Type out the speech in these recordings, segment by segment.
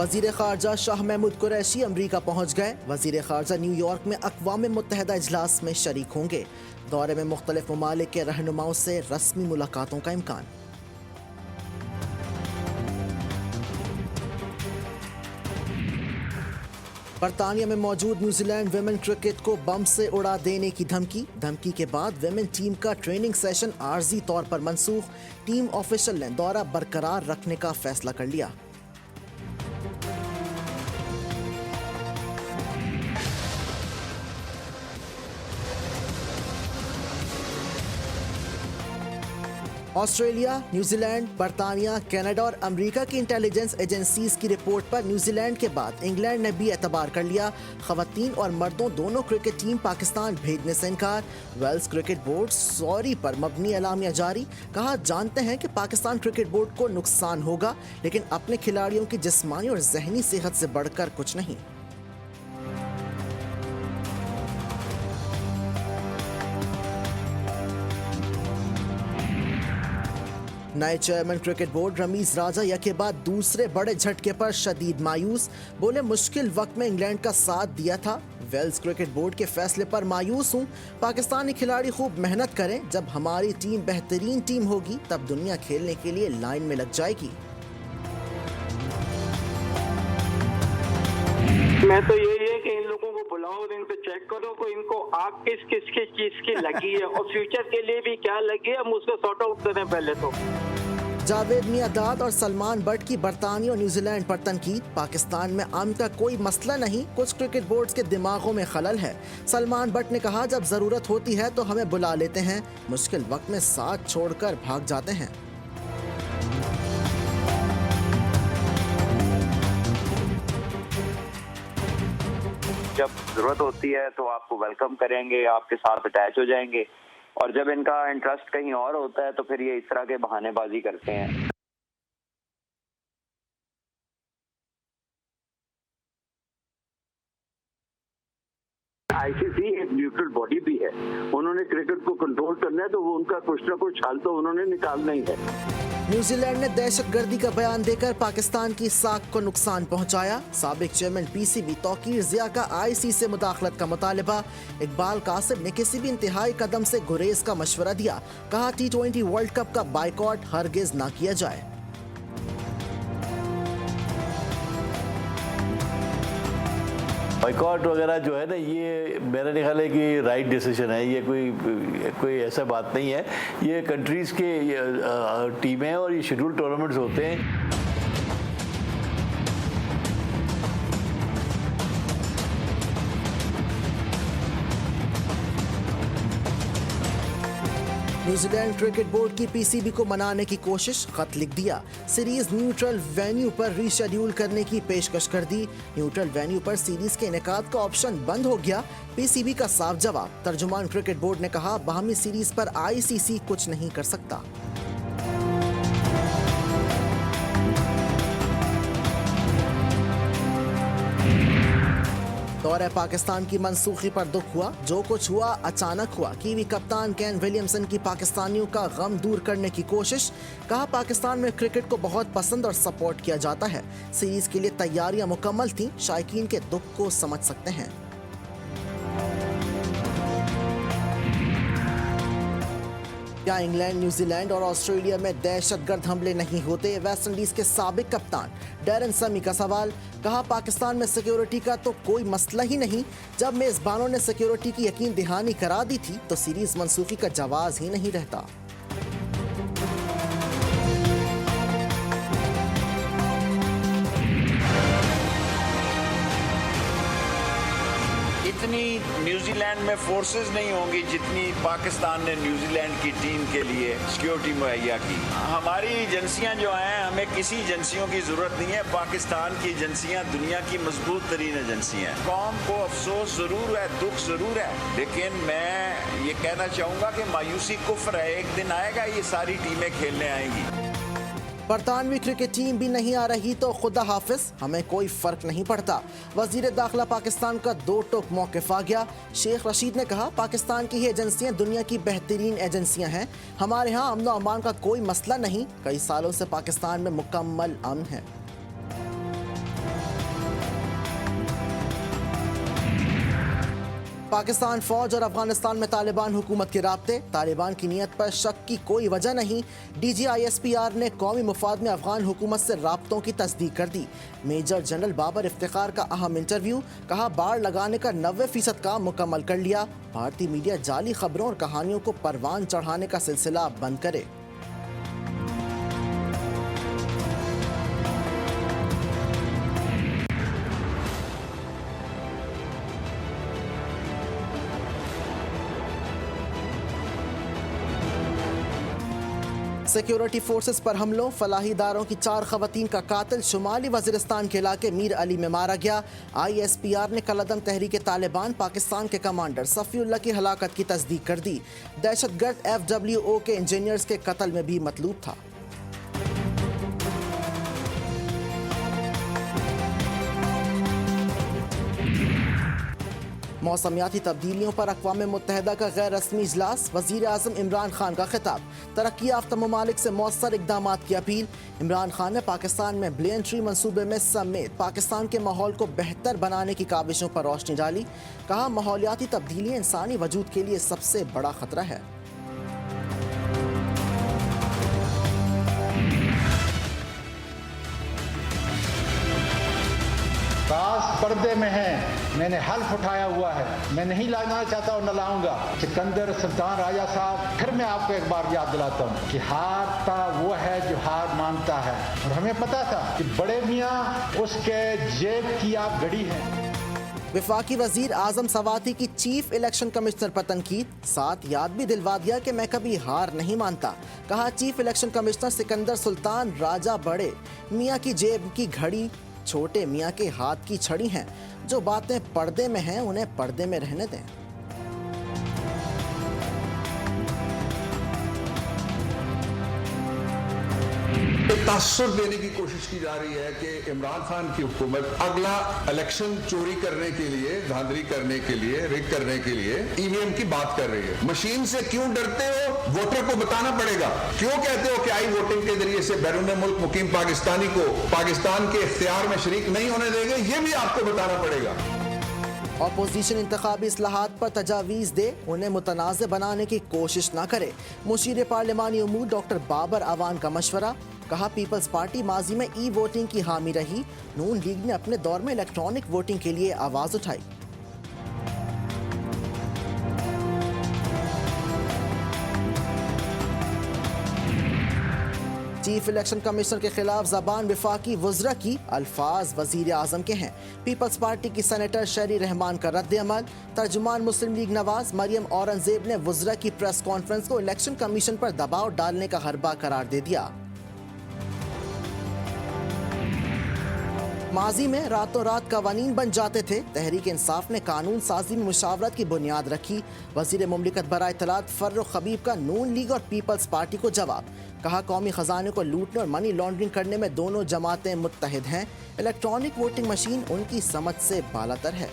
वजीर खारजा शाह महमूद कुरैशी अमरीका पहुँच गए। वजीर खारजा न्यूयॉर्क में अक़वाम मुत्तहिदा इजलास में शरीक होंगे। दौरे में मुख्तलिफ ममालिक के रहनुमाओं से रस्मी मुलाकातों का इम्कान। बरतानिया में मौजूद न्यूजीलैंड विमेन क्रिकेट को बम से उड़ा देने की धमकी के बाद विमेन टीम का ट्रेनिंग सेशन आर्जी तौर पर मनसूख। टीम ऑफिशियल ने दौरा बरकरार रखने का फैसला कर लिया। ऑस्ट्रेलिया, न्यूजीलैंड, बरतानिया, कनाडा और अमेरिका की इंटेलिजेंस एजेंसीज की रिपोर्ट पर न्यूजीलैंड के बाद इंग्लैंड ने भी एतबार कर लिया। खवातीन और मर्दों दोनों क्रिकेट टीम पाकिस्तान भेजने से इनकार। वेल्स क्रिकेट बोर्ड सॉरी पर मबनी एलामिया जारी। कहा, जानते हैं कि पाकिस्तान क्रिकेट बोर्ड को नुकसान होगा, लेकिन अपने खिलाड़ियों की जिस्मानी और जहनी सेहत से बढ़कर कुछ नहीं। नए चेयरमैन क्रिकेट बोर्ड रमीज राजा यके बाद दूसरे बड़े झटके पर शदीद मायूस। बोले, मुश्किल वक्त में इंग्लैंड का साथ दिया था। वेल्स क्रिकेट बोर्ड के फैसले पर मायूस हूं। पाकिस्तानी खिलाड़ी खूब मेहनत करें। जब हमारी टीम बेहतरीन टीम होगी तब दुनिया खेलने के लिए लाइन में लग जाएगी। मैं तो यही है कि इन लोगों को बुलाओ और इन पे चेक करो कि इनको आग किस किस की चीज की लगी है और फ्यूचर के लिए भी क्या लगी है, हम उसको सॉर्ट आउट करें पहले तो। जावेद मियादाद और सलमान बट की बरतानिया और न्यूजीलैंड पर तनकीद। पाकिस्तान में अमन का कोई मसला नहीं, कुछ क्रिकेट बोर्ड्स के दिमागों में खलल है। सलमान बट ने कहा, जब जरूरत होती है तो हमें बुला लेते हैं, मुश्किल वक्त में साथ छोड़कर भाग जाते हैं। जब जरूरत होती है तो आपको वेलकम करेंगे, आपके साथ अटैच हो जाएंगे, और जब इनका इंटरेस्ट कहीं और होता है तो फिर ये इस तरह के बहानेबाजी करते हैं। आईसीसी एक न्यूट्रल बॉडी भी है, उन्होंने क्रिकेट को कंट्रोल करना है तो वो उनका कुछ ना कुछ हाल तो उन्होंने निकालना ही है। न्यूजीलैंड ने दहशतगर्दी का बयान देकर पाकिस्तान की साख को नुकसान पहुंचाया। साबिक चेयरमैन पीसीबी तौकीर जिया का आईसीसी से मुदाखलत का मुतालबा। इकबाल कासिम ने किसी भी इंतहाई कदम से गुरेज का मशवरा दिया। कहा, T20 वर्ल्ड कप का बाइकॉट हरगिज ना किया जाए। बाइकॉट वगैरह जो है ना, ये मेरा ख्याल है कि राइट डिसीजन है। ये कोई ऐसा बात नहीं है। ये कंट्रीज़ के टीमें हैं और ये शेड्यूल टूर्नामेंट्स होते हैं। न्यूजीलैंड क्रिकेट बोर्ड की पीसीबी को मनाने की कोशिश, खत लिख दिया। सीरीज न्यूट्रल वेन्यू पर रीशेड्यूल करने की पेशकश कर दी। न्यूट्रल वेन्यू पर सीरीज के इनेकाद का ऑप्शन बंद हो गया। पीसीबी का साफ जवाब। तर्जुमान क्रिकेट बोर्ड ने कहा, बाहमी सीरीज पर आईसीसी कुछ नहीं कर सकता। दौरे पाकिस्तान की मनसूखी पर दुख हुआ। जो कुछ हुआ अचानक हुआ। कीवी कप्तान केन विलियमसन की पाकिस्तानियों का गम दूर करने की कोशिश। कहा, पाकिस्तान में क्रिकेट को बहुत पसंद और सपोर्ट किया जाता है। सीरीज के लिए तैयारियां मुकम्मल थीं। शायकीन के दुख को समझ सकते हैं। क्या इंग्लैंड, न्यूजीलैंड और ऑस्ट्रेलिया में दहशतगर्द हमले नहीं होते? वेस्टइंडीज के साबिक कप्तान डैरन समी का सवाल। कहा, पाकिस्तान में सिक्योरिटी का तो कोई मसला ही नहीं। जब मेजबानों ने सिक्योरिटी की यकीन दहानी करा दी थी तो सीरीज मनसूखी का जवाज ही नहीं रहता। इतनी न्यूजीलैंड में फोर्सेस नहीं होंगी जितनी पाकिस्तान ने न्यूजीलैंड की टीम के लिए सिक्योरिटी मुहैया की। हमारी एजेंसियां जो हैं, हमें किसी एजेंसियों की जरूरत नहीं है। पाकिस्तान की एजेंसियां दुनिया की मजबूत तरीन एजेंसियां हैं। कौम को अफसोस जरूर है, दुख जरूर है, लेकिन मैं ये कहना चाहूंगा कि मायूसी कुफ्र है। एक दिन आएगा ये सारी टीमें खेलने आएंगी। बरतानवी क्रिकेट टीम भी नहीं आ रही तो खुदा हाफिज, हमें कोई फर्क नहीं पड़ता। वजीर दाखिला पाकिस्तान का दो टोक मौक़िफ़ आ गया। शेख रशीद ने कहा, पाकिस्तान की ही एजेंसियां दुनिया की बेहतरीन एजेंसियां हैं। हमारे यहाँ अमन और अमान का कोई मसला नहीं। कई सालों से पाकिस्तान में मुकम्मल अमन है। पाकिस्तान फौज और अफगानिस्तान में तालिबान हुकूमत के राब्ते, तालिबान की नीयत पर शक की कोई वजह नहीं। DGISPR ने कौमी मुफाद में अफगान हुकूमत से राब्तों की तस्दीक कर दी। मेजर जनरल बाबर इफ्तिखार का अहम इंटरव्यू, कहा बाड़ लगाने का 90% काम मुकम्मल कर लिया। भारतीय मीडिया जाली खबरों और कहानियों को परवान चढ़ाने का सिलसिला बंद करे। सिक्योरिटी फोर्सेस पर हमलों, फलाही इदारों की 4 खवातीन का कातिल शुमाली वजीरिस्तान के इलाके मीर अली में मारा गया। ISPR ने कलअदम तहरीक तालिबान पाकिस्तान के कमांडर सफ़ीउल्लाह की हलाकत की तस्दीक कर दी। दहशतगर्द FWO के इंजीनियर्स के कत्ल में भी मतलूब था। मौसमियाती तब्दीलियों पर अक़वाम मुत्तहिदा का गैर रस्मी इजलास, वज़ीर आज़म इमरान खान का खिताब, तरक्की याफ्ता ममालिक से मौसर इक़दामात की अपील। इमरान खान ने पाकिस्तान में ब्लेन ट्री मनसूबे में समेत पाकिस्तान के माहौल को बेहतर बनाने की काविशों पर रोशनी डाली। कहा माहौलियाती तब्दीलियाँ इंसानी वजूद के लिए सबसे बड़ा खतरा है। राज पर्दे में है, मैंने हल्फ उठाया हुआ है, मैं नहीं लाना चाहता और न लाऊंगा। सिकंदर सुल्तान राजा साहब, फिर मैं आपको एक बार याद दिलाता हूँ कि हारता वो है जो हार मानता है, और हमें पता था कि बड़े मियाँ उसके जेब की आप गड़ी हैं। वफाकी वजीर आजम सवाती की चीफ इलेक्शन कमिश्नर पर तनकीद, साथ याद भी दिलवा दिया कि मैं कभी हार नहीं मानता। कहा chief election commissioner Sikandar Sultan Raja बड़े मियाँ की जेब की घड़ी छोटे मियाँ के हाथ की छड़ी हैं। जो बातें पर्दे में हैं उन्हें पर्दे में रहने दें। तासुर देने की कोशिश की जा रही है कि इमरान खान की हुकूमत अगला इलेक्शन चोरी करने के लिए, धांधली करने के लिए, रिग करने के लिए EVM की बात कर रही है। मशीन से क्यों डरते हो, वोटर को बताना पड़ेगा। क्यों कहते हो कि आई वोटिंग के जरिए से बैरून मुल्क मुकीम पाकिस्तानी को पाकिस्तान के इख्तियार में शरीक नहीं होने देंगे, ये भी आपको बताना पड़ेगा। अपोजिशन इंतखाबी इस्लाहात पर तजावीज़ दे, उन्हें मुतनाज़ बनाने की कोशिश न करे। मुशीर पार्लिमानी उमूर डॉक्टर बाबर अवान का मशवरा। कहा पीपल्स पार्टी माजी में वोटिंग की हामी रही, नून लीग ने अपने दौर में इलेक्ट्रॉनिक वोटिंग के लिए आवाज़ उठाई। चीफ इलेक्शन कमिश्नर के खिलाफ ज़बान वफाकी वज़रा की, अल्फाज वज़ीर आज़म के हैं। पीपल्स पार्टी की सेनेटर शरी रहमान का रद्द अमल। तर्जुमान मुस्लिम लीग नवाज मरियम औरंगजेब ने वज़रा की प्रेस कॉन्फ्रेंस को इलेक्शन कमीशन पर दबाव डालने का हरबा करार दे दिया। माजी में रातों रात कवानीन बन जाते थे, तहरीक इंसाफ ने कानून साजी में मुशावरत की बुनियाद रखी। वज़ीर मुमलिकत बराए इत्तलात फर्रुख खबीब का नून लीग और पीपल्स पार्टी को जवाब। कहा कौमी खजाने को लूटने और मनी लॉन्ड्रिंग करने में दोनों जमातें मुत्तहिद हैं। इलेक्ट्रॉनिक वोटिंग मशीन उनकी समझ से बालातर है।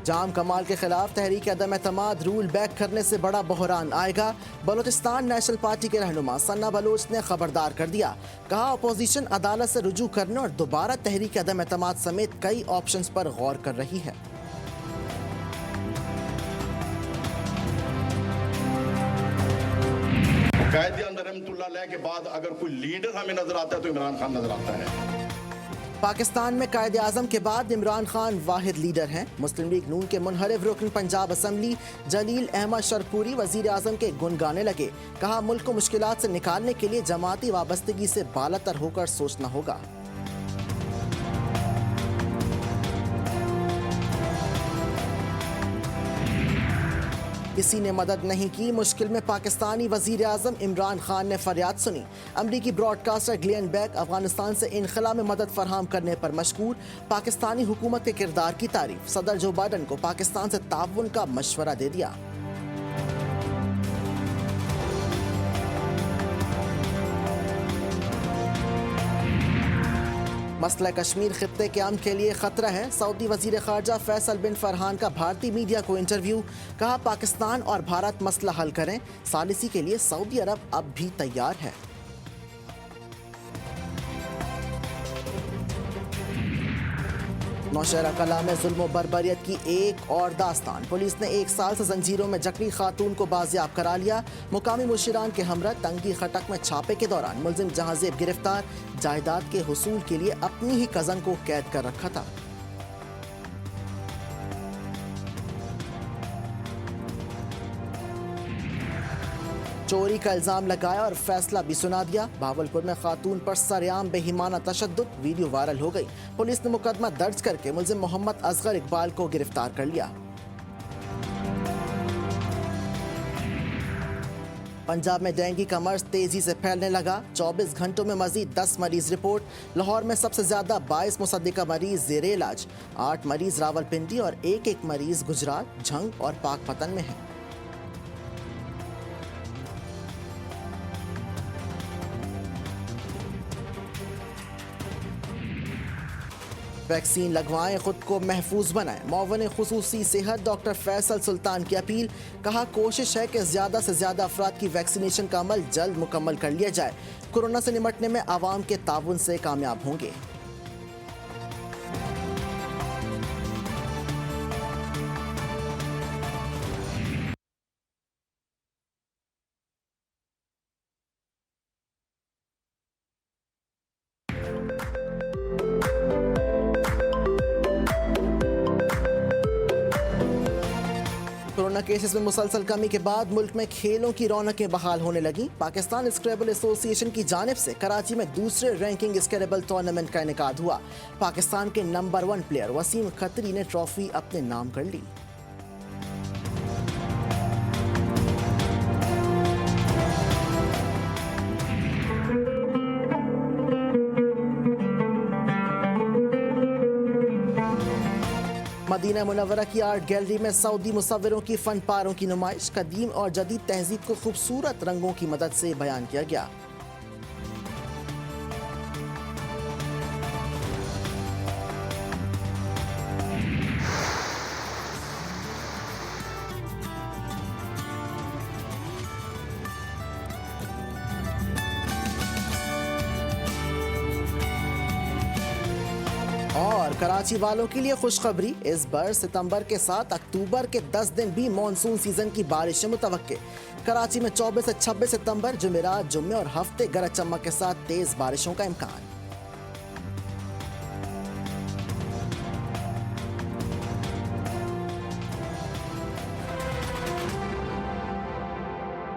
जाम कमाल के खिलाफ तहरीक अदम एतमाद रूल बैक करने से बड़ा बहरान आएगा। बलोचिस्तान नेशनल पार्टी के रहनुमा सन्ना बलोच ने खबरदार कर दिया। कहा अपोजिशन अदालत से रुजू करने और दोबारा तहरीक अदम एतमाद समेत कई ऑप्शंस पर गौर कर रही है। कायदे-ए-आज़म रहमतुल्लाह अलैह के बाद अगर कोई लीडर हमें नजर आता है तो इमरान खान नजर आता है। पाकिस्तान में कायदे आज़म के बाद इमरान खान वाहिद लीडर हैं। मुस्लिम लीग नून के मुनहरिफ रुकन पंजाब असम्बली जलील अहमद शरपूरी वज़ीर आज़म के गुन गाने लगे। कहा मुल्क को मुश्किलात से निकालने के लिए जमाती वाबस्तगी से बालातर होकर सोचना होगा। किसी ने मदद नहीं की, मुश्किल में पाकिस्तानी वज़ीर आज़म इमरान खान ने फरियाद सुनी। अमरीकी ब्रॉडकास्टर ग्लेन बेक अफगानिस्तान से इनखला में मदद फराहम करने पर मशकूर। पाकिस्तानी हुकूमत के किरदार की तारीफ। सदर जो बाइडन को पाकिस्तान से ताउन का मशवरा दे दिया। मसला कश्मीर खित्ते के अमन के लिए खतरा है। सऊदी वजीर खारजा फैसल बिन फरहान का भारतीय मीडिया को इंटरव्यू। कहा पाकिस्तान और भारत मसला हल करें, सालिसी के लिए सऊदी अरब अब भी तैयार है। नौशहरा कला में जुल्म बर्बरियत की एक और दास्तान। पुलिस ने 1 साल से जंजीरों में जकड़ी खातून को बाजियाब करा लिया। मुकामी मुशीरान के हमरा तंगी खटक में छापे के दौरान मुलजिम जहांजेब गिरफ्तार। जायदाद के हुसूल के लिए अपनी ही कजन को कैद कर रखा था। चोरी का इल्जाम लगाया और फैसला भी सुना दिया। भावलपुर में खातून पर सरेआम बेईमाना तशद्दुद, वीडियो वायरल हो गई। पुलिस ने मुकदमा दर्ज करके मुलजिम मोहम्मद असगर इकबाल को गिरफ्तार कर लिया। पंजाब में डेंगू का मर्ज तेजी से फैलने लगा। 24 घंटों में मजीद 10 मरीज रिपोर्ट। लाहौर में सबसे ज्यादा 22 मुसद्दिका मरीज जेर इलाज। 8 मरीज रावलपिंडी और एक मरीज गुजरात, झंग और पाकपतन में है। वैक्सीन लगवाएं, खुद को महफूज बनाएं। मुअव्विन खुसूसी सेहत डॉक्टर फैसल सुल्तान की अपील। कहा, कोशिश है कि ज़्यादा से ज़्यादा अफराद की वैक्सीनेशन का अमल जल्द मुकम्मल कर लिया जाए। कोरोना से निपटने में आवाम के ताउन से कामयाब होंगे। कोरोना केसेस में मुसलसल कमी के बाद मुल्क में खेलों की रौनकें बहाल होने लगी। पाकिस्तान स्क्रैबल एसोसिएशन की जानिब से कराची में दूसरे रैंकिंग स्क्रैबल टूर्नामेंट का इनेकाद हुआ। पाकिस्तान के नंबर 1 प्लेयर वसीम खत्री ने ट्रॉफी अपने नाम कर ली। मदीना मुनव्वरा की आर्ट गैलरी में सऊदी मुसव्विरों की फन पारों की नुमाइश। कदीम और जदीद तहजीब को खूबसूरत रंगों की मदद से बयान किया गया। और कराची वालों के लिए खुशखबरी, इस बार सितंबर के साथ अक्टूबर के 10 दिन भी मॉनसून सीजन की बारिशें मुतवक्के। कराची में 24 से 26 सितंबर जुमेरात, जुम्मे और हफ्ते गरज चमक के साथ तेज बारिशों का इम्कान।